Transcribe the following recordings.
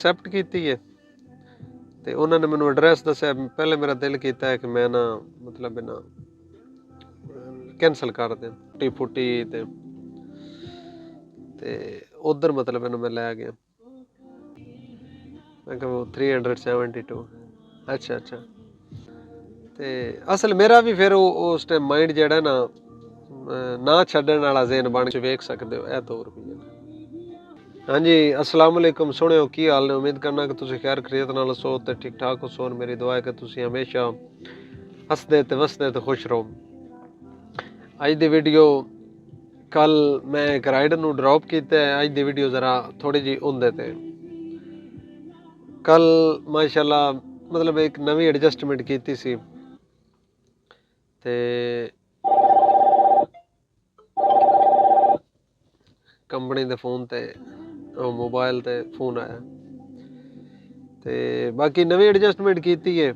Accept की है तो उन्होंने मैंने एड्रैस दसिया। पहले मेरा दिल किया है कि मैं ना मतलब ना कैंसल कर दें टूटी फूटी ते उधर मतलब मैं लै गया। मैं कहा 372। अच्छा अच्छा। ते असल मेरा भी फिर उस टाइम माइंड जेड़ा ना छड्डण वाला ज़हन बन के वेख सकते हो। ए 2 रुपये। हाँ जी, अस्सलाम वालेकुम। सुनियो की हाल ने? उम्मीद करना कि तुसीं खैर खैरियत नाल सो ते ठीक ठाक हो सो। मेरी दुआ है कि तुसीं हमेशा हसदे ते वसदे ते खुश रहो। अज दी वीडियो कल मैं एक राइडर नूं ड्रॉप किया है। अज दी वीडियो जरा थोड़ी जी उंदे ते कल माशाल्लाह मतलब एक नवी एडजस्टमेंट की सी ते कंपनी दे फोन ते मोबाइल ते फोन आया ते बाकी नवी एडजस्टमेंट की है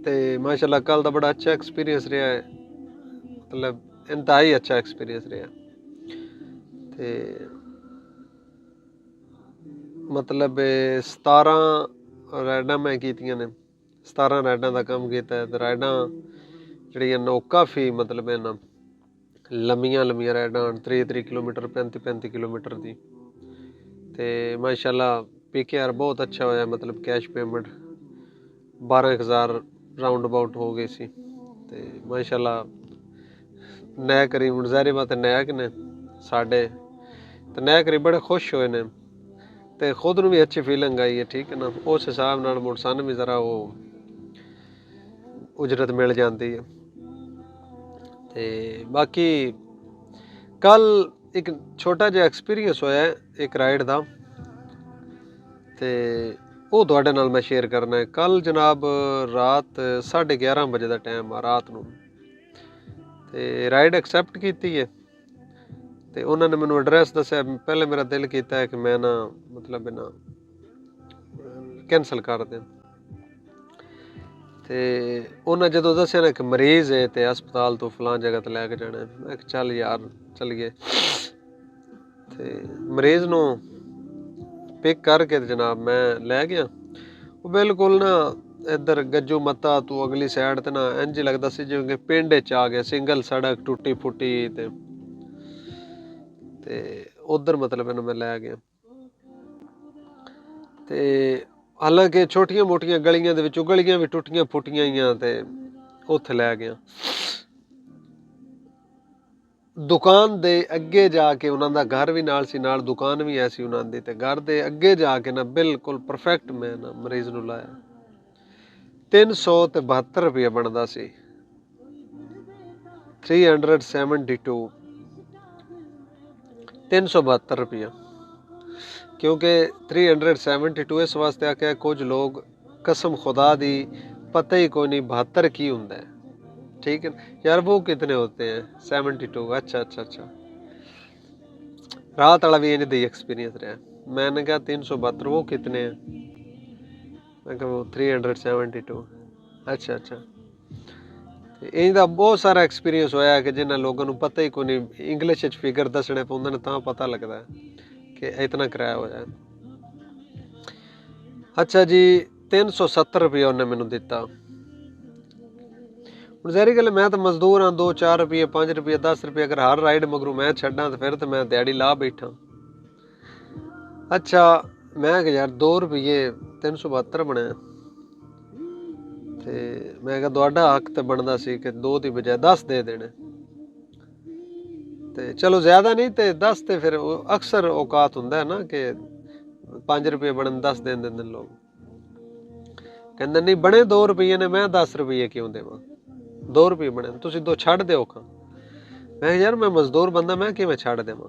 ते माशाल्लाह कल दा बड़ा अच्छा एक्सपीरियंस रहा है। मतलब इंतहाई अच्छा एक्सपीरियंस रहा ते मतलब 17 राइडां मैं कीतियां ने। 17 राइडां दा काम किया है। ते राइडां जिहड़ियां काफ़ी मतलब है ना लम्मियां लम्मियां राइडां 30 किलोमीटर 35 किलोमीटर दी ते माशाल्लाह PKR बहुत अच्छा होया। मतलब कैश पेमेंट 12,000 राउंड अबाउट हो गई सी ते माशाल्लाह नया करीब हुण ज़ाहिर बात है नया कि ने साढ़े तो नया करीब बड़े खुश होए ने ते खुद नूं भी अच्छी फीलिंग आई है। ठीक है ना, उस हिसाब नाल मुड़ सानूं भी ज़रा वो उजरत मिल जाती है। ते बाकी कल एक छोटा जिहा एक्सपीरियंस होया एक राइड दा ते वो तुहाडे नाल मैं शेयर करना है। कल जनाब रात 11:30 बजे का टाइम आ रात नूं ते राइड एक्सेप्ट की है तो उन्होंने मैंने एड्रैस दसिया। पहले मेरा दिल किया है कि मैं ना मतलब ना कैंसल कर दें तो उन्हें जो दसिया ना कि मरीज़ है तो हस्पताल तो फलां जगह तो लैके जाना है। मैं चल यार चलिए तो मरीज़ नूं पिक करके जनाब मैं लै गया। वो बिल्कुल ना इधर गज्जू मत्ता तू अगली साइड ते ना इंज लगता सी जिवें पिंड च आ गया। सिंगल सड़क टुटी फुटी ते उधर मतलब मैं लै गया ते हालांकि छोटियां मोटियां गलियां दे विचों गलियां भी टुटियां फुटियां ही ते उत्थे लै गया। दुकान दे अगे जाके उन्हां दा घर भी नाल सी, नाल दुकान भी ऐसी उन्हां दी ते घर दे अगे जाके ना बिल्कुल परफेक्ट मैं ना मरीज़ नूं लाया। 372 रुपया बनदा सी। 372 372 रुपया क्योंकि 372 इस वास्ते आख्या कुछ लोग कसम खुदा दी पता ही कोई नहीं 72 की हुंदा है। ठीक है यार, वो कितने होते हैं 72? अच्छा अच्छा अच्छा। रात वाला भी इन्हीं एक्सपीरियंस रहा। मैंने कहा 372 वो कितने हैं? मैं कहा वो 372। अच्छा अच्छा। इनका बहुत सारा एक्सपीरियंस होया कि जिन्हें लोगों को पता ही कोई नहीं। इंग्लिश फिगर दसने पौंदे ने तां पता लगता है कि इतना किराया होया है। अच्छा जी 370 रुपया उन्हें मैनू दिता। हुण ज़ाहिर गल मैं तो मजदूर हाँ। 2-4 रुपये 5 रुपये 10 रुपये अगर हर राइड मगरू मैं छड्डां तो फिर तो मैं दिहाड़ी ला बैठा। अच्छा मैं यार 2 रुपये 372 बने ते मैं कहा तुहाडा हक तो बनता सी कि 2 की बजाय 10 दे देने ते चलो ज़्यादा नहीं तो 10 तो फिर अक्सर औकात हुंदा है ना कि 5 रुपये बनन 10 दे देंदे लोग। कहंदे नहीं बने 2 रुपये ने मैं 10 रुपये क्यों देवां? 2 रुपये बने तुसीं 2 छड्ड दिओ खां। मैं यार मैं मजदूर बंदा मैं किवें छड्ड देवां?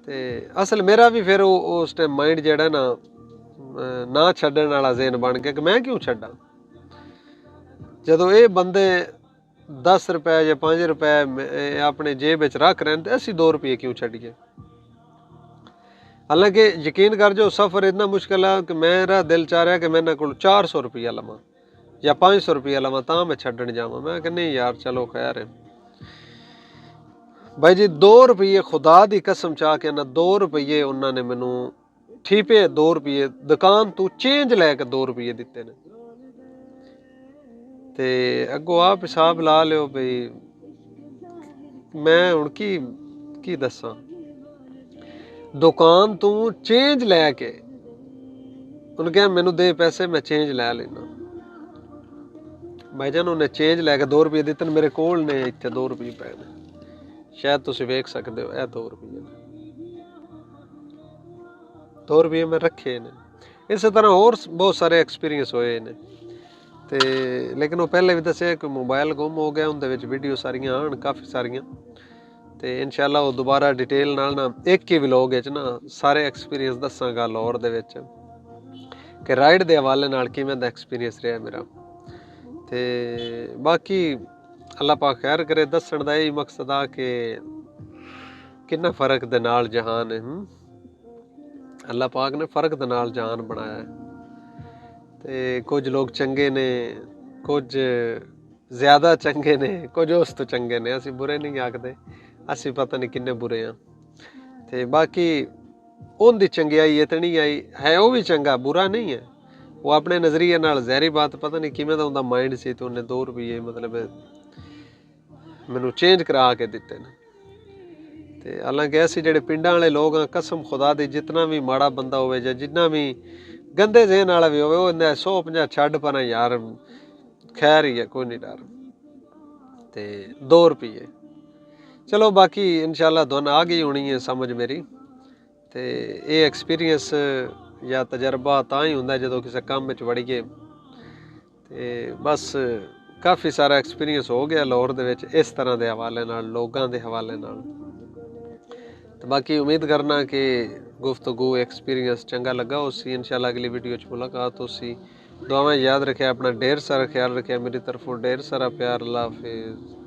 ते असल मेरा भी फिर उस टाइम माइंड जेड़ा ना छड्डण वाला ज़हन बन गया कि मैं क्यों छड्डां। जदों ये बंदे 10 रुपए या 5 रुपए अपने जेब विच रख रहे हैं तो असीं 2 रुपये क्यों छड्डिए? हालांकि यकीन कर जो सफ़र इतना मुश्किल है कि मेरा दिल चाह रहा है कि मैं इन्हां कोल 400 रुपया लवां या 500 रुपया लवां तां मैं छड्डण जावां। मैं कहा नहीं यार चलो खैर है भाई जी। 2 रुपये खुदा दी कसम चाह के ना 2 रुपये उन्होंने मैनू ठीपे 2 रुपये दुकान तू चेंज लैके 2 रुपये दिते ने। ते अगों आप हिसाब ला लियो बई मैं हुण की दसां। दुकान तू चेंज लैके उन्हें कहा मैनू दे पैसे मैं चेंज लै लेना। भाईजान उन्हें चेंज लैके 2 रुपये दिते मेरे कोल ने इत्थे 2 रुपये पे ने, शायद तुसीं वेख सकदे हो, 2 रुपये ने, 2 रुपये मैं रखे ने। इस तरह होर बहुत सारे एक्सपीरियंस होए ने ते लेकिन वो पहले भी दस्सिया कि मोबाइल गुम हो गया, उनदे विच वीडियो सारियां आन काफ़ी सारियां ते इंशाअल्लाह वो दोबारा डिटेल नाल ना एक ही व्लॉग विच ना सारे एक्सपीरियंस दस्सांगा लाहौर दे विच कि राइड दे हवाले नाल किवें दा एक्सपीरियंस रहा मेरा। ते बाकी अल्लाह पाक खैर करे, दस्सण दा यही मकसद आ कि किन्ना फ़र्क दे नाल जहान है। अल्लाह पाक ने फ़र्क दे नाल जहान बनाया है ते कुछ लोग चंगे ने, कुछ ज़्यादा चंगे ने, कुछ उस तो चंगे ने, असीं बुरे नहीं आखदे, असीं पता नहीं किन्ने बुरे हाँ। ते बाकी उनदी चंगियाई इतनी आई है, वो भी चंगा बुरा नहीं है, वो अपने नज़रिए नाल ज़हरी बात पता नहीं किवें दा उनदा माइंड सी ते उन्हें 2 रुपये मतलब मैनू चेंज करा के दिते ने। ते हालांकि असीं जिहड़े पिंडां वाले लोग हाँ, कसम खुदा दी जितना भी माड़ा बंदा होवे जां जिन्ना भी गंदे ज़हन वाला भी होवे, वो 150 छड्ड परां यार खैर ही है, कोई नहीं डर। ते 2 रुपये चलो बाकी इंशाअल्लाह तुहानूं आ गई होनी है समझ मेरी। ते ये एक्सपीरियंस या तजर्बा तां ही हुंदा जदों किसी काम विच वड़ीए। ते बस काफ़ी सारा एक्सपीरियंस हो गया लाहौर दे विच इस तरह के हवाले नाल, लोगां दे हवाले नाल। तो बाकी उम्मीद करना कि गुफ्तगू एक्सपीरियंस चंगा लगा उसी। इंशाअल्लाह अगली वीडियो च मुलाकात उसी। दुआवां याद रखें, अपना ढेर सारा ख्याल रखें, मेरी तरफों ढेर सारा प्यार। अल्लाह हाफिज़।